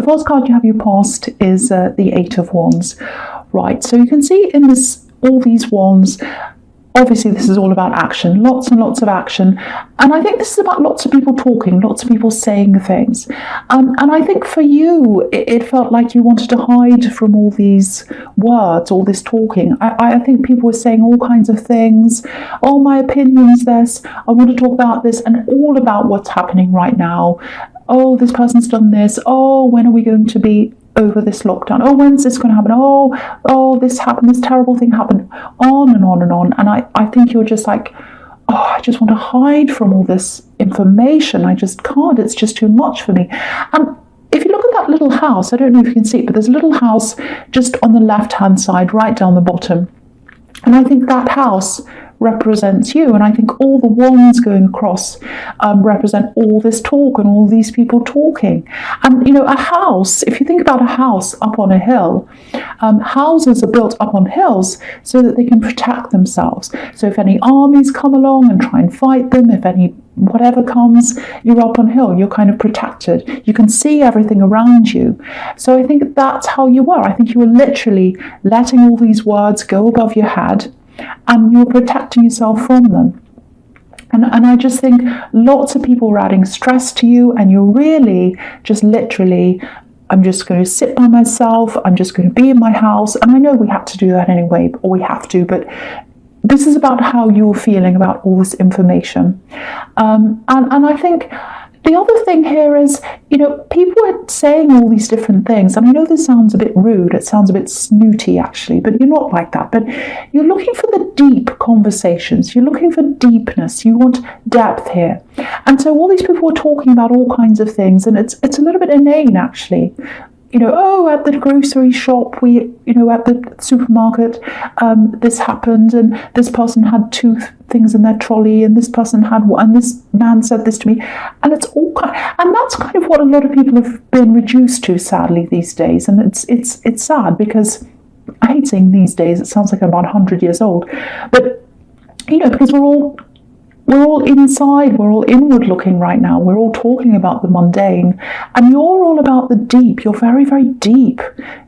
first card you have your past is the Eight of Wands. Right, so you can see in all these wands, obviously this is all about action, lots and lots of action. And I think this is about lots of people talking, lots of people saying things. And I think for you, it felt like you wanted to hide from all these words, all this talking. I think people were saying all kinds of things. Oh, my opinion's this. I want to talk about this, and all about what's happening right now. Oh, this person's done this. Oh, when are we going to be over this lockdown? Oh, when's this going to happen? Oh, this happened, this terrible thing happened, on and on and on. And I think you're just like, oh, I just want to hide from all this information. I just can't. It's just too much for me. And if you look at that little house, I don't know if you can see it, but there's a little house just on the left-hand side, right down the bottom. And I think that house represents you, and I think all the wands going across represent all this talk and all these people talking. And you know, a house, if you think about a house up on a hill, houses are built up on hills so that they can protect themselves. So if any armies come along and try and fight them, if any whatever comes, you're up on hill, you're kind of protected, you can see everything around you. So I think that's how you were. I think you were literally letting all these words go above your head, and you were protecting yourself from them. And I just think lots of people were adding stress to you, and you're really just literally, I'm just going to sit by myself, I'm just going to be in my house. And I know we have to do that anyway, or we have to, but this is about how you're feeling about all this information. And I think the other thing here is, you know, people are saying all these different things. And I know this sounds a bit rude, it sounds a bit snooty actually, but you're not like that. But you're looking for the deep conversations, you're looking for deepness, you want depth here. And so all these people are talking about all kinds of things, and it's a little bit inane actually. You know, oh, at the grocery shop, at the supermarket, this happened, and this person had two things in their trolley, and this person had one, and this man said this to me, and it's all and that's kind of what a lot of people have been reduced to, sadly, these days. And it's sad, because I hate saying these days, it sounds like I'm about 100 years old, but you know, because we're all inside, we're all inward looking right now, we're all talking about the mundane, and you're all about the deep. You're very, very deep,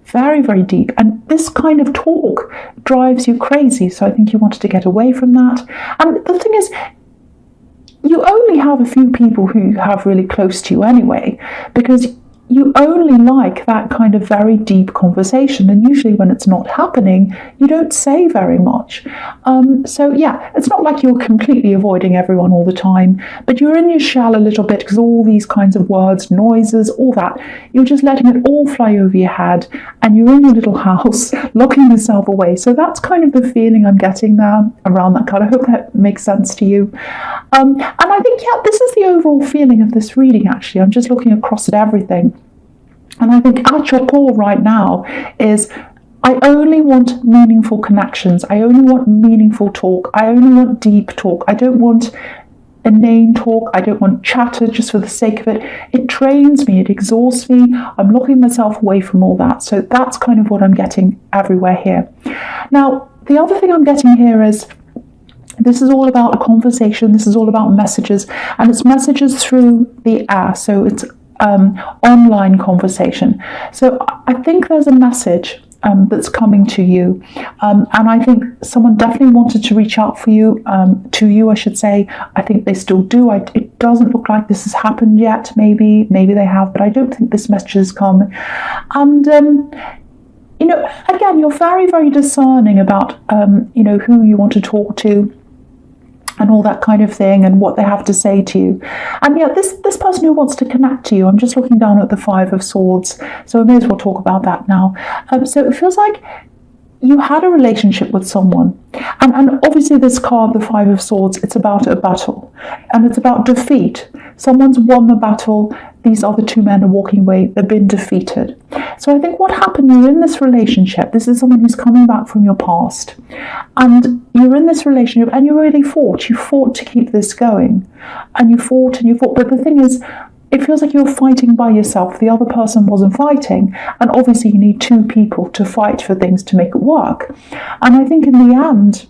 very, very deep, and this kind of talk drives you crazy. So I think you wanted to get away from that. And the thing is, you only have a few people who you have really close to you anyway, because you only like that kind of very deep conversation, and usually when it's not happening, you don't say very much. So yeah, it's not like you're completely avoiding everyone all the time, but you're in your shell a little bit, because all these kinds of words, noises, all that, you're just letting it all fly over your head, and you're in your little house, locking yourself away. So that's kind of the feeling I'm getting there around that card. I hope that makes sense to you. And I think, yeah, this is the overall feeling of this reading, actually. I'm just looking across at everything. And I think at your core right now is, I only want meaningful connections. I only want meaningful talk. I only want deep talk. I don't want inane talk. I don't want chatter just for the sake of it. It drains me. It exhausts me. I'm locking myself away from all that. So that's kind of what I'm getting everywhere here. Now, the other thing I'm getting here is, this is all about a conversation. This is all about messages, and it's messages through the air. So it's online conversation. So I think there's a message that's coming to you, and I think someone definitely wanted to reach out for you, I should say. I think they still do. It doesn't look like this has happened yet. Maybe they have, but I don't think this message has come. And you know, again, you're very, very discerning about who you want to talk to, and all that kind of thing, and what they have to say to you. And yeah, this person who wants to connect to you, I'm just looking down at the Five of Swords, so I may as well talk about that now. So it feels like you had a relationship with someone, and obviously this card, the Five of Swords, it's about a battle, and it's about defeat. Someone's won the battle. These other two men are walking away. They've been defeated. So I think what happened, you're in this relationship. This is someone who's coming back from your past. And you're in this relationship, and you really fought. You fought to keep this going. And you fought and you fought. But the thing is, it feels like you're fighting by yourself. The other person wasn't fighting. And obviously you need two people to fight for things to make it work. And I think in the end,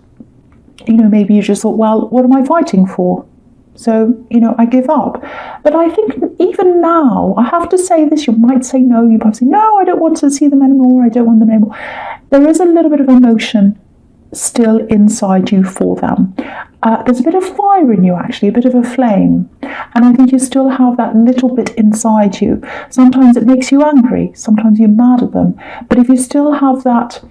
maybe you just thought, well, what am I fighting for? So, I give up. But I think even now, I have to say this, you might say no, you might say, no, I don't want to see them anymore, I don't want them anymore. There is a little bit of emotion still inside you for them. There's a bit of fire in you, actually, a bit of a flame. And I think you still have that little bit inside you. Sometimes it makes you angry, sometimes you're mad at them. But if you still have that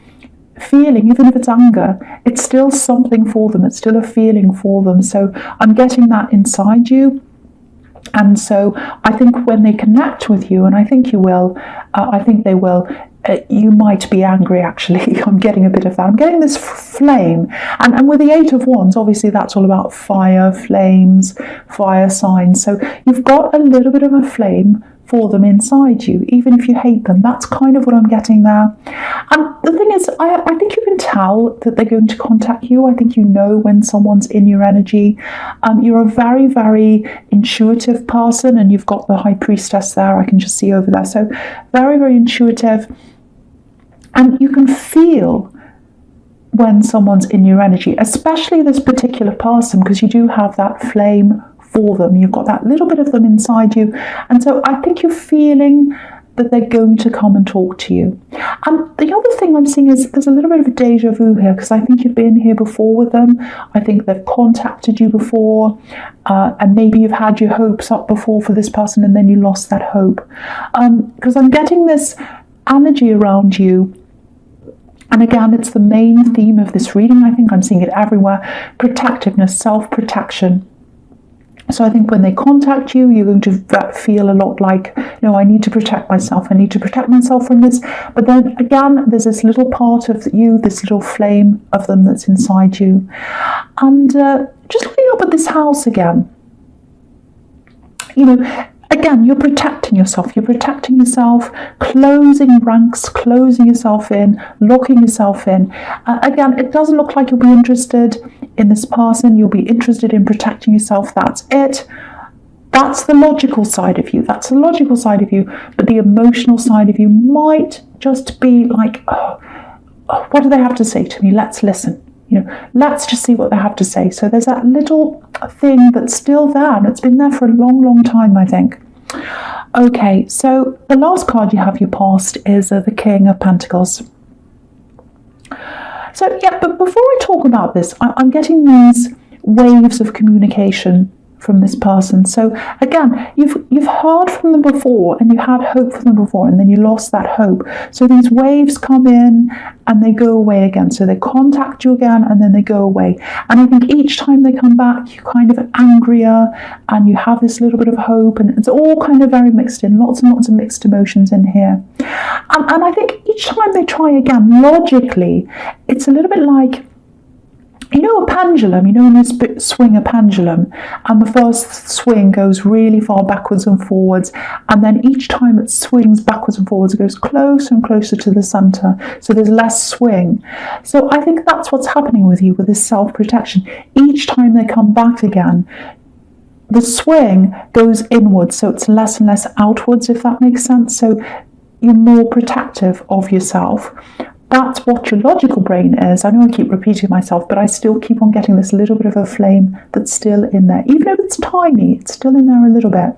feeling, even if it's anger, it's still something for them, it's still a feeling for them. So I'm getting that inside you. And so I think when they connect with you, and I think you will, I think they will, you might be angry, actually. I'm getting a bit of that. I'm getting this flame. And with the Eight of Wands, obviously that's all about fire, flames, fire signs. So you've got a little bit of a flame for them inside you, even if you hate them. That's kind of what I'm getting there. And the thing is, I think you can tell that they're going to contact you. I think you know when someone's in your energy. You're a very, very intuitive person, and you've got the High Priestess there. I can just see over there. So very, very intuitive. And you can feel when someone's in your energy, especially this particular person, because you do have that flame for them. You've got that little bit of them inside you. And so I think you're feeling that they're going to come and talk to you. And the other thing I'm seeing is there's a little bit of a deja vu here, because I think you've been here before with them. I think they've contacted you before, and maybe you've had your hopes up before for this person and then you lost that hope. Because I'm getting this energy around you. And again, it's the main theme of this reading. I think I'm seeing it everywhere. Protectiveness, self-protection. So I think when they contact you, you're going to feel a lot like, no, I need to protect myself. I need to protect myself from this. But then again, there's this little part of you, this little flame of them that's inside you. And just looking up at this house again, again, you're protecting yourself. You're protecting yourself, closing ranks, closing yourself in, locking yourself in. Again, it doesn't look like you'll be interested in this person. You'll be interested in protecting yourself. That's it. That's the logical side of you. That's the logical side of you. But the emotional side of you might just be like, oh, what do they have to say to me? Let's listen. Let's just see what they have to say. So there's that little thing that's still there, and it's been there for a long, long time, I think. Okay, so the last card you have, your past, is the King of Pentacles. So yeah, but before I talk about this, I'm getting these waves of communication from this person. So again, you've heard from them before, and you had hope for them before, and then you lost that hope. So these waves come in and they go away again. So they contact you again and then they go away. And I think each time they come back, you're kind of angrier and you have this little bit of hope, and it's all kind of very mixed in, lots and lots of mixed emotions in here. And I think each time they try again, logically, it's a little bit like, a pendulum, when you swing a pendulum, and the first swing goes really far backwards and forwards, and then each time it swings backwards and forwards, it goes closer and closer to the center, so there's less swing. So I think that's what's happening with you with this self-protection. Each time they come back again, the swing goes inwards, so it's less and less outwards, if that makes sense. So you're more protective of yourself. That's what your logical brain is. I know I keep repeating myself, but I still keep on getting this little bit of a flame that's still in there. Even if it's tiny, it's still in there a little bit.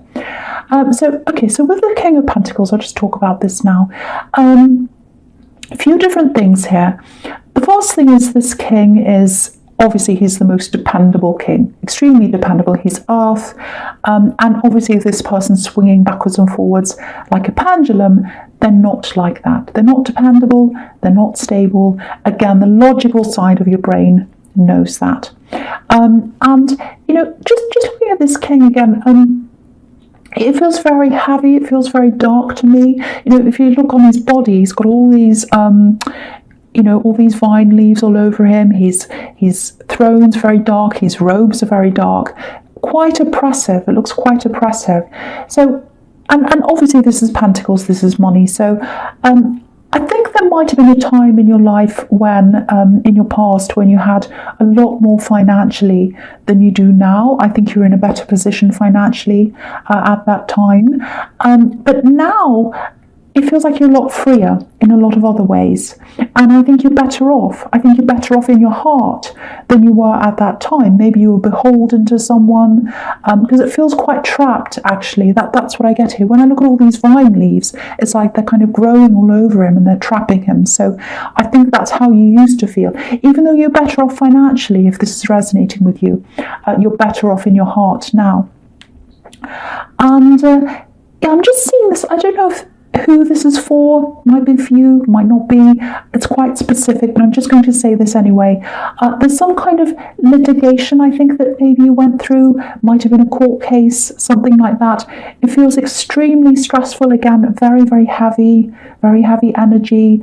So with the King of Pentacles, I'll just talk about this now. A few different things here. The first thing is this king is, obviously, he's the most dependable king, extremely dependable. He's earth. And obviously, if this person's swinging backwards and forwards like a pendulum, they're not like that. They're not dependable. They're not stable. Again, the logical side of your brain knows that. Just looking at this king again, it feels very heavy. It feels very dark to me. If you look on his body, he's got all these all these vine leaves all over him. His throne's very dark. His robes are very dark. Quite oppressive. It looks quite oppressive. So, and obviously this is Pentacles. This is money. So, I think there might have been a time in your life when, in your past, when you had a lot more financially than you do now. I think you're in a better position financially at that time. But now, it feels like you're a lot freer. in a lot of other ways. And I think you're better off. I think you're better off in your heart than you were at that time. Maybe you were beholden to someone, because it feels quite trapped, actually. That's what I get here. When I look at all these vine leaves, it's like they're kind of growing all over him and they're trapping him. So I think that's how you used to feel. Even though you're better off financially, if this is resonating with you, you're better off in your heart now. And yeah, I'm just seeing this. I don't know who this is for. Might be for you, might not be. It's quite specific, but I'm just going to say this anyway. There's some kind of litigation, I think, that maybe you went through. Might have been a court case, something like that. It feels extremely stressful again, very, very heavy energy.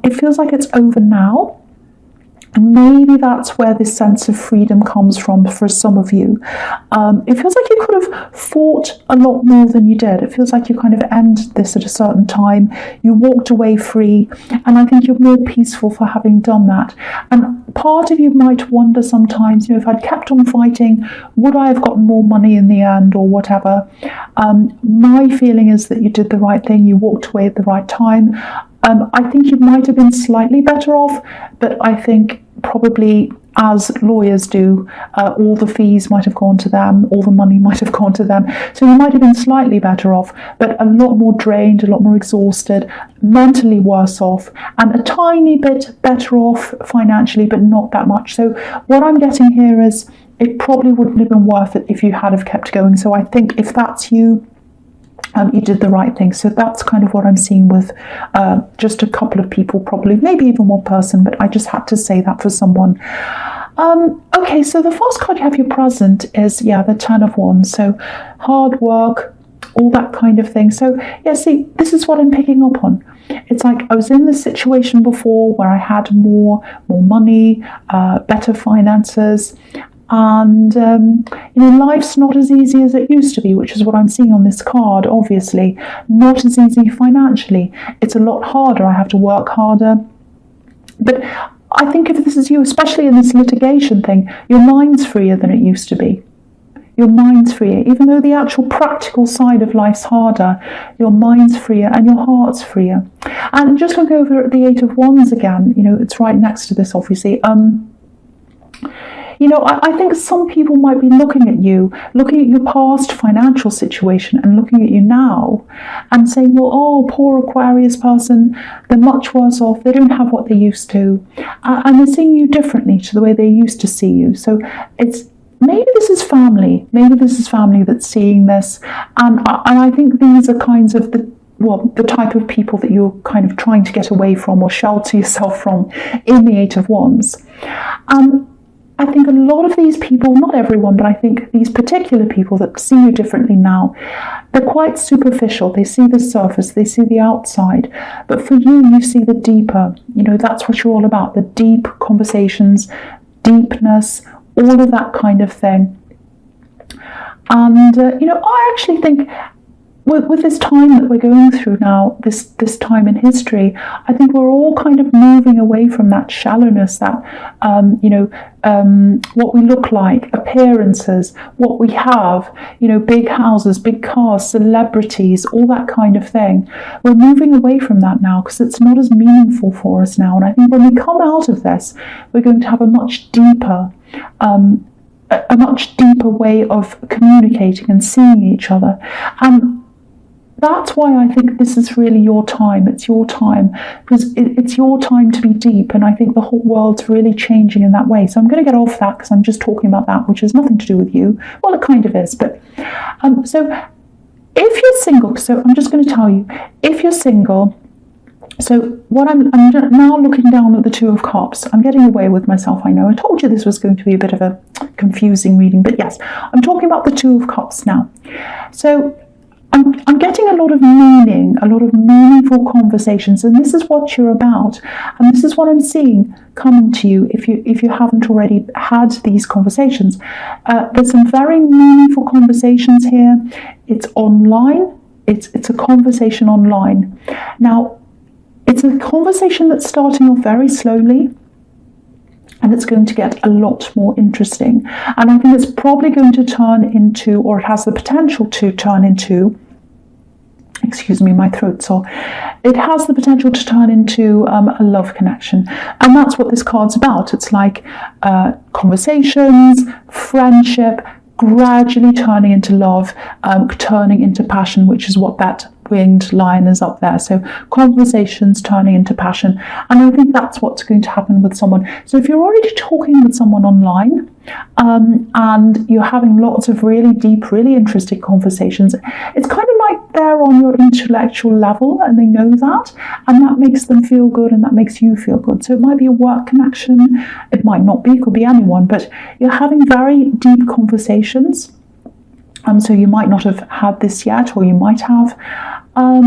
It feels like it's over now. And maybe that's where this sense of freedom comes from for some of you. It feels like you could have fought a lot more than you did. It feels like you kind of ended this at a certain time. You walked away free, and I think you're more peaceful for having done that. And part of you might wonder sometimes, if I'd kept on fighting, would I have gotten more money in the end or whatever? My feeling is that you did the right thing. You walked away at the right time. I think you might have been slightly better off, but I think probably, as lawyers do, all the fees might have gone to them, all the money might have gone to them. So you might have been slightly better off, but a lot more drained, a lot more exhausted, mentally worse off, and a tiny bit better off financially, but not that much. So what I'm getting here is it probably wouldn't have been worth it if you had have kept going. So I think if that's you, you did the right thing. So that's kind of what I'm seeing with just a couple of people, probably, maybe even one person, but I just had to say that for someone. Okay, so the first card you have here present is, the Ten of Wands. So hard work, all that kind of thing. So, see, this is what I'm picking up on. It's like I was in this situation before where I had more money, better finances, and life's not as easy as it used to be, which is what I'm seeing on this card. Obviously not as easy financially. It's a lot harder. I have to work harder. But I think if this is you, especially in this litigation thing, your mind's freer than it used to be. Your mind's freer. Even though the actual practical side of life's harder, your mind's freer and your heart's freer. And just look over at the Eight of Wands again. It's right next to this, obviously. I think some people might be looking at your past financial situation and looking at you now and saying, well, oh, poor Aquarius person, they're much worse off. They don't have what they used to. And they're seeing you differently to the way they used to see you. So maybe this is family. Maybe this is family that's seeing this. And I think these are kinds of the type of people that you're kind of trying to get away from or shelter yourself from in the Eight of Wands. I think a lot of these people, not everyone, but I think these particular people that see you differently now, they're quite superficial. They see the surface, they see the outside. But for you, you see the deeper. That's what you're all about, the deep conversations, deepness, all of that kind of thing. And, I actually think with this time that we're going through now, this time in history, I think we're all kind of moving away from that shallowness, that, what we look like, appearances, what we have, big houses, big cars, celebrities, all that kind of thing. We're moving away from that now because it's not as meaningful for us now. And I think when we come out of this, we're going to have a much deeper way of communicating and seeing each other. And that's why I think this is really your time. It's your time, because it's your time to be deep, and I think the whole world's really changing in that way. So I'm going to get off that because I'm just talking about that, which has nothing to do with you. Well, it kind of is, but so if you're single, so I'm just going to tell you, if you're single, so what I'm now looking down at the Two of Cups. I'm getting away with myself, I know. I told you this was going to be a bit of a confusing reading, but yes, I'm talking about the Two of Cups now. So I'm getting a lot of meaning, a lot of meaningful conversations, and this is what you're about, and this is what I'm seeing coming to you if you haven't already had these conversations. There's some very meaningful conversations here. It's online. It's a conversation online. Now, it's a conversation that's starting off very slowly, and it's going to get a lot more interesting. And I think it's probably going to turn into, or it has the potential to turn into, excuse me, my throat's sore. It has the potential to turn into a love connection. And that's what this card's about. It's like conversations, friendship, gradually turning into love, turning into passion, which is what that winged lion is up there. So conversations turning into passion. And I think that's what's going to happen with someone. So if you're already talking with someone online, and you're having lots of really deep, really interesting conversations, it's kind of like they're on your intellectual level and they know that, and that makes them feel good and that makes you feel good. So it might be a work connection, it might not be, it could be anyone, but you're having very deep conversations. So you might not have had this yet, or you might have. I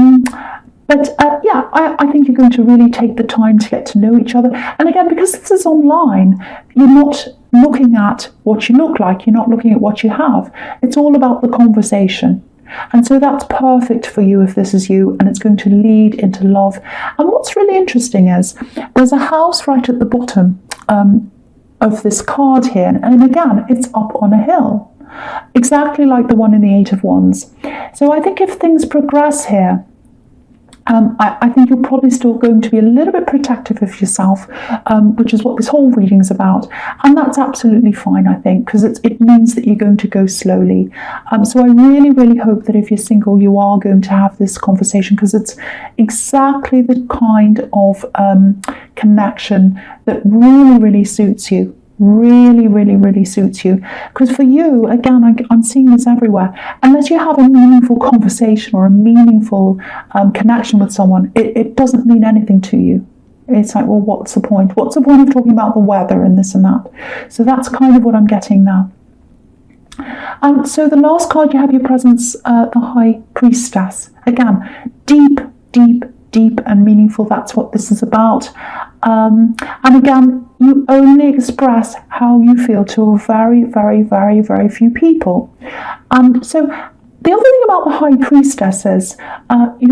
think you're going to really take the time to get to know each other. And again, because this is online, you're not looking at what you look like, you're not looking at what you have. It's all about the conversation. And so that's perfect for you if this is you, and it's going to lead into love. And what's really interesting is there's a house right at the bottom of this card here. And again, it's up on a hill, exactly like the one in the Eight of Wands. So I think if things progress here, I think you're probably still going to be a little bit protective of yourself, which is what this whole reading is about. And that's absolutely fine, I think, because it means that you're going to go slowly. So I really, really hope that if you're single, you are going to have this conversation, because it's exactly the kind of connection that really, really suits you. Really, really, really suits you. Because for you, again, I'm seeing this everywhere. Unless you have a meaningful conversation or a meaningful connection with someone, it doesn't mean anything to you. It's like, well, what's the point? What's the point of talking about the weather and this and that? So that's kind of what I'm getting now. So the last card, you have your presence, the High Priestess. Again, deep, deep, deep and meaningful. That's what this is about. And again, you only express how you feel to a very, very, very, very few people. So the other thing about the High Priestess is,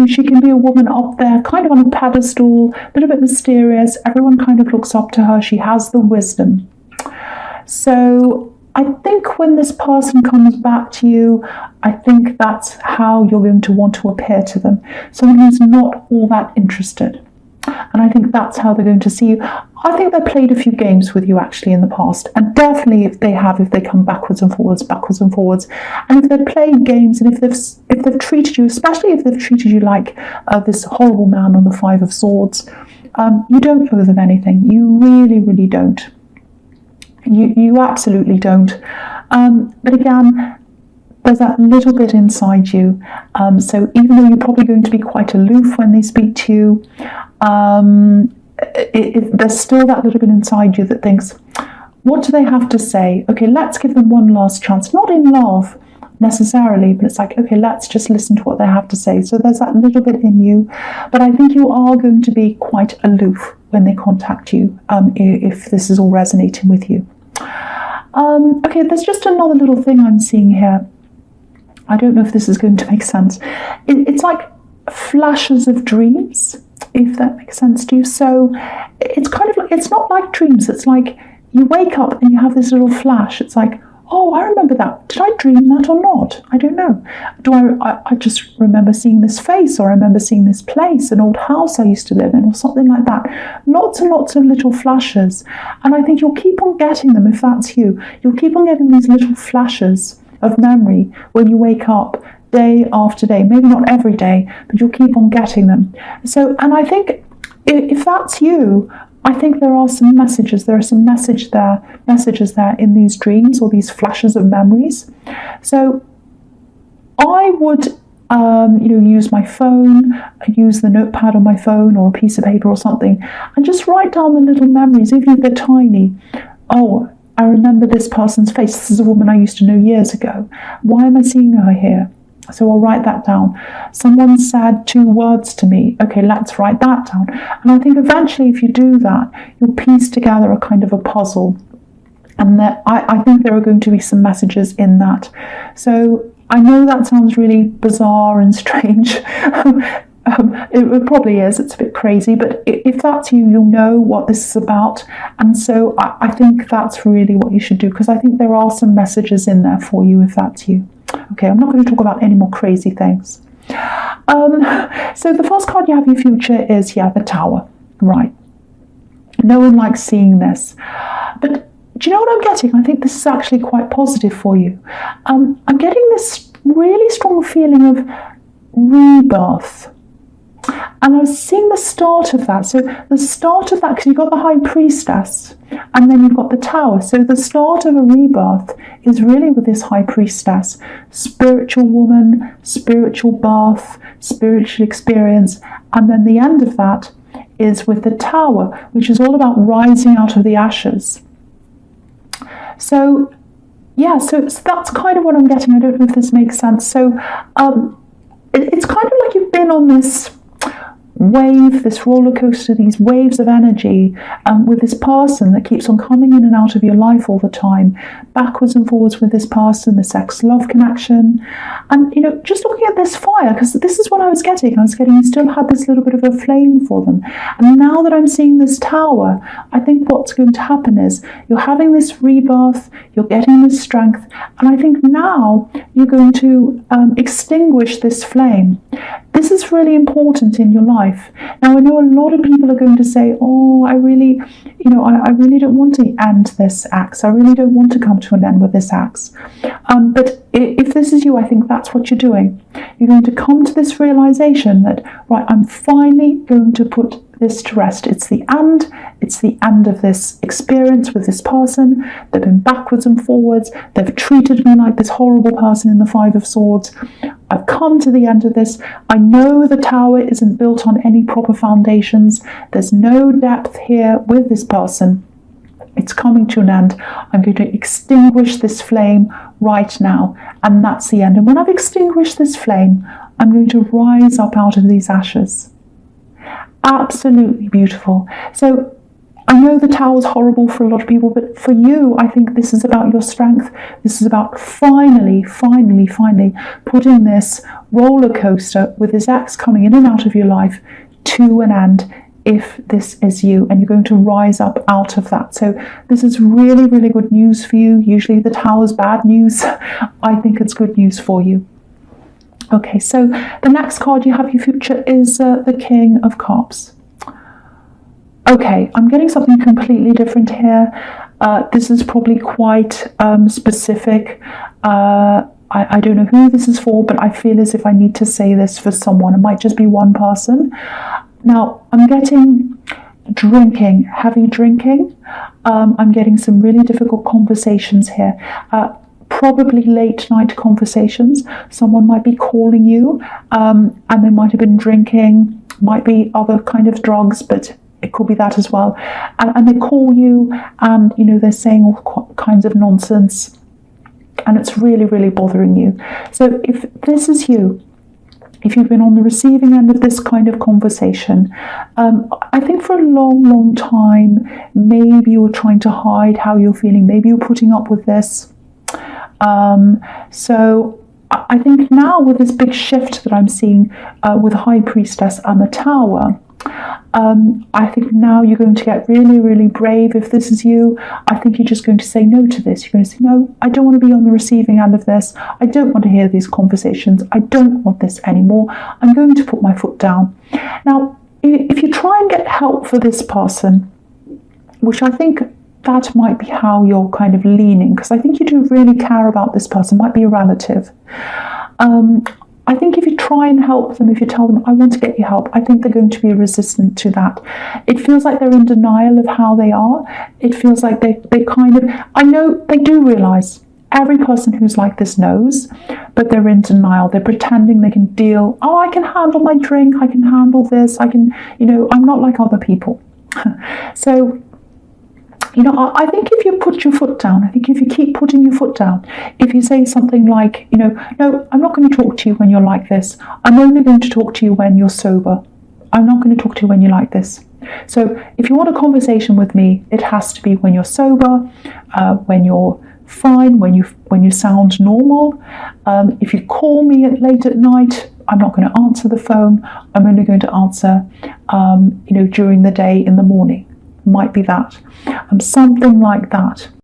she can be a woman up there, kind of on a pedestal, a little bit mysterious. Everyone kind of looks up to her. She has the wisdom. So I think when this person comes back to you, I think that's how you're going to want to appear to them. Someone who's not all that interested. And I think that's how they're going to see you. I think they played a few games with you actually in the past, and definitely if they come backwards and forwards, and if they've played games, and if they've treated you, especially if they've treated you like this horrible man on the Five of Swords, you don't owe them anything. You really, really don't. You absolutely don't. But again, there's that little bit inside you. So even though you're probably going to be quite aloof when they speak to you, there's still that little bit inside you that thinks, what do they have to say? Okay, let's give them one last chance. Not in love necessarily, but it's like, okay, let's just listen to what they have to say. So there's that little bit in you. But I think you are going to be quite aloof when they contact you, if this is all resonating with you. Okay, there's just another little thing I'm seeing here. I don't know if this is going to make sense. It's like flashes of dreams, if that makes sense to you. So it's kind of like, it's not like dreams. It's like you wake up and you have this little flash. It's like, oh, I remember that. Did I dream that or not? I don't know. I just remember seeing this face, or I remember seeing this place, an old house I used to live in, or something like that. Lots and lots of little flashes. And I think you'll keep on getting them if that's you. You'll keep on getting these little flashes of memory when you wake up day after day. Maybe not every day, but you'll keep on getting them. So, and I think if that's you, I think there are some messages. There are some messages there in these dreams, or these flashes of memories. So I would use my phone, use the notepad on my phone or a piece of paper or something, and just write down the little memories, even if they're tiny. Oh, I remember this person's face. This is a woman I used to know years ago. Why am I seeing her here? So I'll write that down. Someone said 2 words to me. Okay, let's write that down. And I think eventually if you do that, you'll piece together a kind of a puzzle. And I think there are going to be some messages in that. So I know that sounds really bizarre and strange. It probably is. It's a bit crazy. But if that's you, you'll know what this is about. And so I think that's really what you should do, because I think there are some messages in there for you if that's you. Okay, I'm not going to talk about any more crazy things. So the first card you have in your future is, the Tower. Right. No one likes seeing this. But do you know what I'm getting? I think this is actually quite positive for you. I'm getting this really strong feeling of rebirth. And I was seeing the start of that. So the start of that, because you've got the High Priestess and then you've got the Tower. So the start of a rebirth is really with this High Priestess. Spiritual woman, spiritual birth, spiritual experience. And then the end of that is with the Tower, which is all about rising out of the ashes. So, so that's kind of what I'm getting. I don't know if this makes sense. So it's kind of like you've been on this wave, this roller coaster, these waves of energy with this person that keeps on coming in and out of your life all the time, backwards and forwards with this person, this ex-love connection. And, just looking at this fire, because this is what I was getting you still had this little bit of a flame for them. And now that I'm seeing this Tower, I think what's going to happen is you're having this rebirth, you're getting this strength, and I think now you're going to extinguish this flame. This is really important in your life. Now, I know a lot of people are going to say, oh, I really don't want to end this axe. I really don't want to come to an end with this axe. But if this is you, I think that's what you're doing. You're going to come to this realization that, right, I'm finally going to put this to rest. It's the end of this experience with this person. They've been backwards and forwards. They've treated me like this horrible person in the Five of Swords. I've come to the end of this. I know the Tower isn't built on any proper foundations. There's no depth here with this person. It's coming to an end. I'm going to extinguish this flame right now. And that's the end. And when I've extinguished this flame, I'm going to rise up out of these ashes. Absolutely beautiful. So I know the Tower's horrible for a lot of people, but for you, I think this is about your strength. This is about finally putting this roller coaster with this ex coming in and out of your life to an end, if this is you, and you're going to rise up out of that. So this is really, really good news for you. Usually the Tower's bad news. I think it's good news for you. Okay, so the next card you have in your future is the King of Cups. Okay, I'm getting something completely different here. This is probably quite specific. I don't know who this is for, but I feel as if I need to say this for someone. It might just be one person. Now, I'm getting drinking, heavy drinking. I'm getting some really difficult conversations here. Probably late night conversations. Someone might be calling you and they might have been drinking, might be other kind of drugs, but it could be that as well. And they call you and, they're saying all kinds of nonsense and it's really, really bothering you. So if this is you, if you've been on the receiving end of this kind of conversation, I think for a long, long time, maybe you were trying to hide how you're feeling. Maybe you're putting up with this. So I think now with this big shift that I'm seeing with High Priestess and the Tower, I think now you're going to get really, really brave. If this is you, I think you're just going to say no to this. You're going to say, no, I don't want to be on the receiving end of this. I don't want to hear these conversations. I don't want this anymore. I'm going to put my foot down. Now, if you try and get help for this person, which I think that might be how you're kind of leaning, because I think you do really care about this person, might be a relative. I think if you try and help them, if you tell them, I want to get you help, I think they're going to be resistant to that. It feels like they're in denial of how they are. It feels like they kind of, I know they do realise, every person who's like this knows, but they're in denial. They're pretending they can deal, oh, I can handle my drink, I can handle this, I can, I'm not like other people. So, I think if you put your foot down, I think if you keep putting your foot down, if you say something like, no, I'm not going to talk to you when you're like this. I'm only going to talk to you when you're sober. I'm not going to talk to you when you're like this. So if you want a conversation with me, it has to be when you're sober, when you're fine, when you sound normal. If you call me late at night, I'm not going to answer the phone. I'm only going to answer, during the day in the morning. Might be that, something like that.